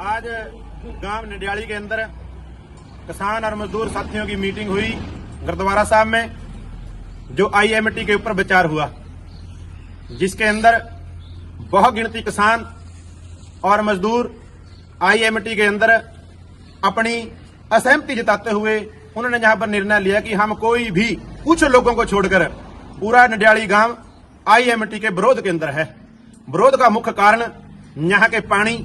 आज गांव नडियाली के अंदर किसान और मजदूर साथियों की मीटिंग हुई गुरुद्वारा साहब में, जो IMT के ऊपर विचार हुआ, जिसके अंदर बहुत गिनती किसान और मजदूर IMT के अंदर अपनी असहमति जताते हुए उन्होंने यहां पर निर्णय लिया कि हम कोई भी कुछ लोगों को छोड़कर पूरा नडियाली गांव IMT के विरोध के अंदर है। विरोध का मुख्य कारण यहाँ के पानी,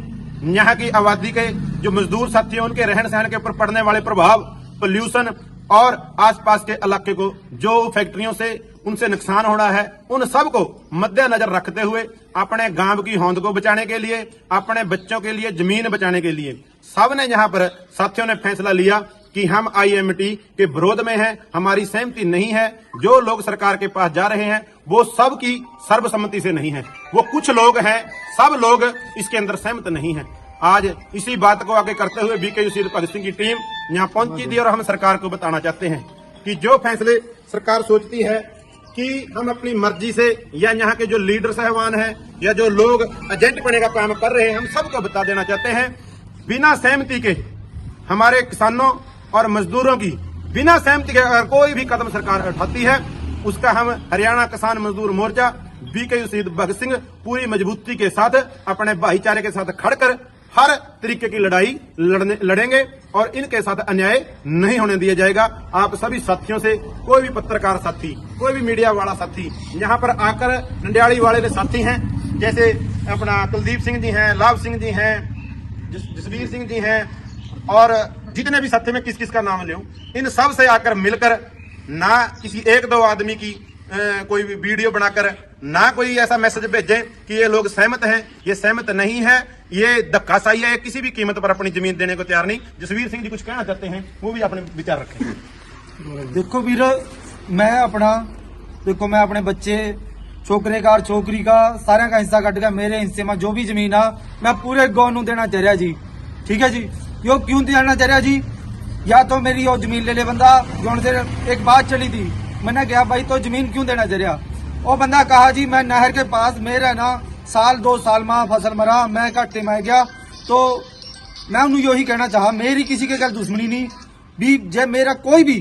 यहाँ की आबादी के जो मजदूर साथी हैं उनके रहन सहन के ऊपर पड़ने वाले प्रभाव, पोल्यूशन और आसपास के इलाके को जो फैक्ट्रियों से उनसे नुकसान हो रहा है, उन सब को मद्देनजर रखते हुए अपने गांव की होंद को बचाने के लिए, अपने बच्चों के लिए जमीन बचाने के लिए सबने यहाँ पर साथियों ने फैसला लिया कि हम IMT के विरोध में हैं, हमारी सहमति नहीं है। जो लोग सरकार के पास जा रहे हैं वो सब की सर्वसम्मति से नहीं है, वो कुछ लोग हैं, सब लोग इसके अंदर सहमत नहीं है। आज इसी बात को आगे करते हुए BKU शहीद भगत सिंह की टीम यहाँ पहुंची थी और हम सरकार को बताना चाहते हैं कि जो फैसले सरकार सोचती है कि हम अपनी मर्जी से या यहाँ के जो लीडर साहबान हैं या जो लोग एजेंट बनने का काम कर रहे हैं, हम सबको बता देना चाहते हैं, बिना सहमति के हमारे किसानों और मजदूरों की बिना सहमति के अगर कोई भी कदम सरकार उठाती है, उसका हम हरियाणा किसान मजदूर मोर्चा BKU शहीद भगत सिंह पूरी मजबूती के साथ अपने भाईचारे के साथ खड़कर हर तरीके की लड़ाई लड़ेंगे और इनके साथ अन्याय नहीं होने दिया जाएगा। आप सभी साथियों से, कोई भी पत्रकार साथी, कोई भी मीडिया वाला साथी यहाँ पर आकर, नडियाली वाले के साथी हैं जैसे अपना कुलदीप सिंह जी हैं, लाभ सिंह जी हैं, जसवीर सिंह जी हैं और जितने भी साथी में किस किस का नाम लूं, इन सब से आकर मिलकर ना किसी एक दो आदमी की कोई भी वीडियो बनाकर ना कोई ऐसा मैसेज भेजें कि ये लोग सहमत हैं, ये सहमत नहीं है, ये धक्काशाही है, किसी भी कीमत पर अपनी जमीन देने को तैयार नहीं। जसवीर सिंह जी कुछ कहना चाहते हैं, वो भी अपने विचार रखें। देखो वीर, मैं अपने बच्चे छोकरे का और छोकरी का सारे का हिस्सा कट गया, मेरे हिस्से में जो भी जमीन है मैं पूरे गांव नूं देना चाह रहा जी। ठीक है जी, यो क्यों देना चाह रहा जी? या तो मेरी यो जमीन ले ले बंदा, जो एक बात चली थी, मैंने कहा भाई तो जमीन क्यों देना चाह रहा? वो बंदा कहा जी मैं नहर के पास, मेरा ना साल 2 साल में फसल मरा, मैं घाटे में गया। तो मैं उन्हें यही कहना चाहा, मेरी किसी के गल दुश्मनी नहीं भी, जब मेरा कोई भी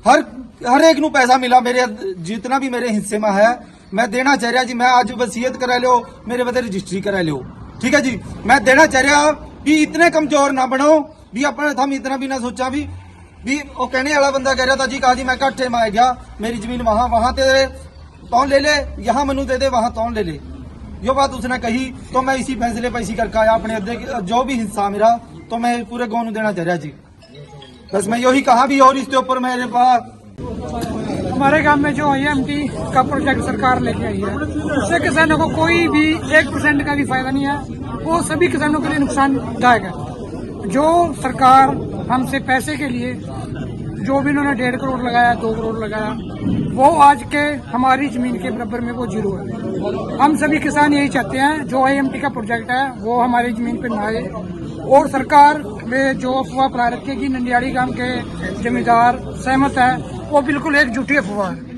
हर एक नू पैसा मिला, मेरे जितना भी मेरे हिस्से में है मैं देना चाह रहा जी। मैं आज वसीयत करा लो, मेरे बदले रजिस्ट्री करा लो। ठीक है जी, मैं देना चाह रहा भी इतने कमजोर ना बनो भी, अपने हम इतना भी ना सोचा भी वो कहने वाला बंदा कह रहा था जी, कहा जी मैं घाटे में आ गया, मेरी जमीन वहां तेरे तौन ले ले, यहाँ मनु दे दे, वहां तौन ले ले। यो बात उसने कही तो मैं इसी फैसले पर इसी करके आया, अपने जो भी हिस्सा मेरा तो मैं पूरे गाँव दे रहा चाह रहा जी। बस मैं यही कहा भी, और इसके ऊपर मेरे पास हमारे गांव में जो IMT का प्रोजेक्ट सरकार लेके आई है, उससे किसानों को कोई भी 1% का भी फायदा नहीं है, वो सभी किसानों के लिए नुकसानदायक है। जो सरकार हमसे पैसे के लिए जो भी उन्होंने 1.5 करोड़ लगाया, 2 करोड़ लगाया, वो आज के हमारी जमीन के बराबर में वो जीरो है। हम सभी किसान यही चाहते हैं जो IMT का प्रोजेक्ट है वो हमारी जमीन पर ना आए, और सरकार में जो अफवाह फैला रखी है कि नडियाली गांव के जमींदार सहमत है, वो बिल्कुल एक झूठी अफवाह है।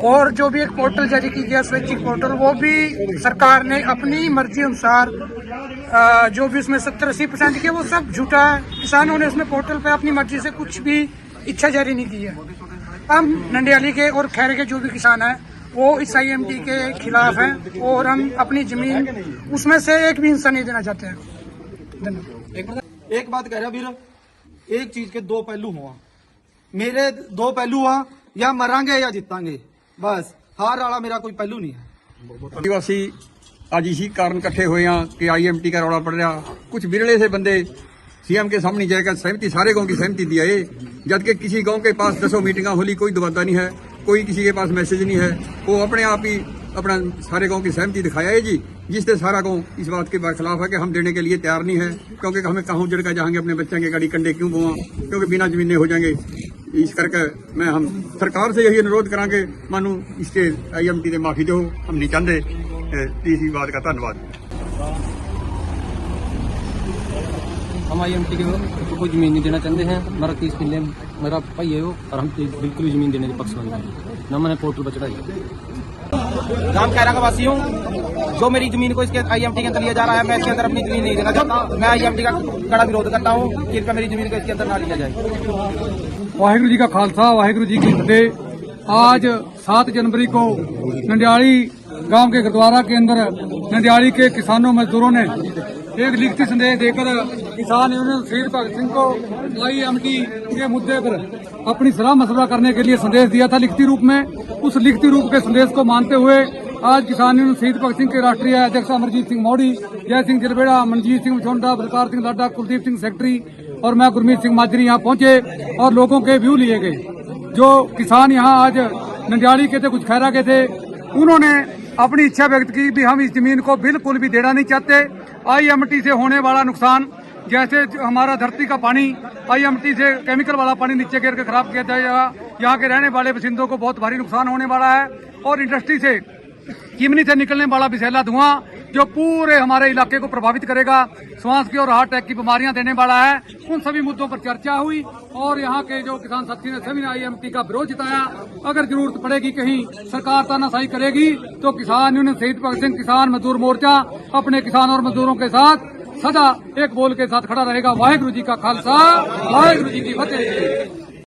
और जो भी एक पोर्टल जारी की गया, स्वैच्छिक पोर्टल, वो भी सरकार ने अपनी मर्जी अनुसार जो भी उसमें 70-80% किया, वो सब झूठा है। किसानों ने उसमें पोर्टल पे अपनी मर्जी से कुछ भी इच्छा जारी नहीं की है। हम नडियाली के और खैर के जो भी किसान हैं वो इस IMT के खिलाफ हैं, और हम अपनी जमीन उसमें से एक भी हिस्सा नहीं देना चाहते हैं। धन्यवाद। एक बात कह रहा वीर, एक चीज के 2 पहलू हुआ, मेरे 2 पहलू हुआ, या मरांगे या जीतांगे, बस हार वाला मेरा कोई पहलू नहीं है। आदिवासी आज इसी कारण इकट्ठे हुए हैं कि IMT का रौला पड़ रहा, कुछ बिरले से बंदे CM के सामने जाएगा, सहमति सारे गांव की सहमति दिया है, जबकि किसी गांव के पास 10 मीटिंग होली, कोई दबादा नहीं है, कोई किसी के पास मैसेज नहीं है, वो अपने आप ही अपना सारे गांव की सहमति दिखाया है जी, जिससे सारा गांव इस बात के खिलाफ है कि हम देने के लिए तैयार नहीं है, क्योंकि हमें कहाँ जड़ कर जाएंगे, अपने बच्चों के गाड़ी कंडे क्यों बोआ, क्योंकि बिना जमीने हो जाएंगे। इस करके मैं हम सरकार से यही अनुरोध करांगे, मानो इसके IMT से माफी दो, हम नहीं चाहते। तीसरी बात का धन्यवाद। हम IMT को कोई जमीन नहीं देना चाहते हैं। मेरा 30 किले मेरा भाई है वो, और हम बिल्कुल जमीन देने के पक्ष में नहीं, न मैंने पोर्टल पर चढ़ाई। गांव कैरा का वासी हूँ। जो मेरी जमीन को इसके आईएमटी के अंदर लिया जा रहा है, मैं इसके अंदर अपनी जमीन नहीं देना चाहता। मैं आईएमटी का कड़ा विरोध करता हूँ। कृपया मेरी जमीन को इसके अंदर ना लिया जाए। वाहिगुरु जी का खालसा, वाहिगुरु जी की फतेह। आज 7 जनवरी को नंदियाली गांव के गुरुद्वारा के अंदर नंदियाली के किसानों मजदूरों ने एक लिखित संदेश देकर किसान यूनियन शहीद भगत सिंह को आईएमटी के मुद्दे पर अपनी सलाह मशवरा करने के लिए संदेश दिया था लिखित रूप में। उस लिखित रूप के संदेश को मानते हुए आज किसान यूनियन शहीद भगत सिंह के राष्ट्रीय अध्यक्ष अमरजीत सिंह मौड़ी, जय सिंह जिलबेड़ा, मनजीत सिंह छोंडा, बलकार सिंह लाडा, कुलदीप सिंह सेक्रेटरी और मैं गुरमीत सिंह माजरी यहाँ पहुंचे और लोगों के व्यू लिए गए। जो किसान यहाँ आज नंदियाली के थे, कुछ खैरा के थे, उन्होंने अपनी इच्छा व्यक्त की भी हम इस जमीन को बिल्कुल भी देना नहीं चाहते। आईएमटी से होने वाला नुकसान, जैसे हमारा धरती का पानी आईएमटी से केमिकल वाला पानी नीचे गिर के खराब किया जाएगा, यहाँ के रहने वाले बासिंदों को बहुत भारी नुकसान होने वाला है। और इंडस्ट्री से, चिमनी से निकलने वाला विषैला धुआं जो पूरे हमारे इलाके को प्रभावित करेगा, श्वास की और हार्ट अटैक की बीमारियां देने वाला है। उन सभी मुद्दों पर चर्चा हुई और यहाँ के जो किसान साथी ने सभी ने आईएमटी का विरोध जताया। अगर जरूरत पड़ेगी, कहीं सरकार तानाशाही करेगी, तो किसान यूनियन शहीद भगत सिंह किसान मजदूर मोर्चा अपने किसान और मजदूरों के साथ सदा एक बोल के साथ खड़ा रहेगा। वाहिगुरु जी का खालसा, वाहिगुरु जी की फतेह।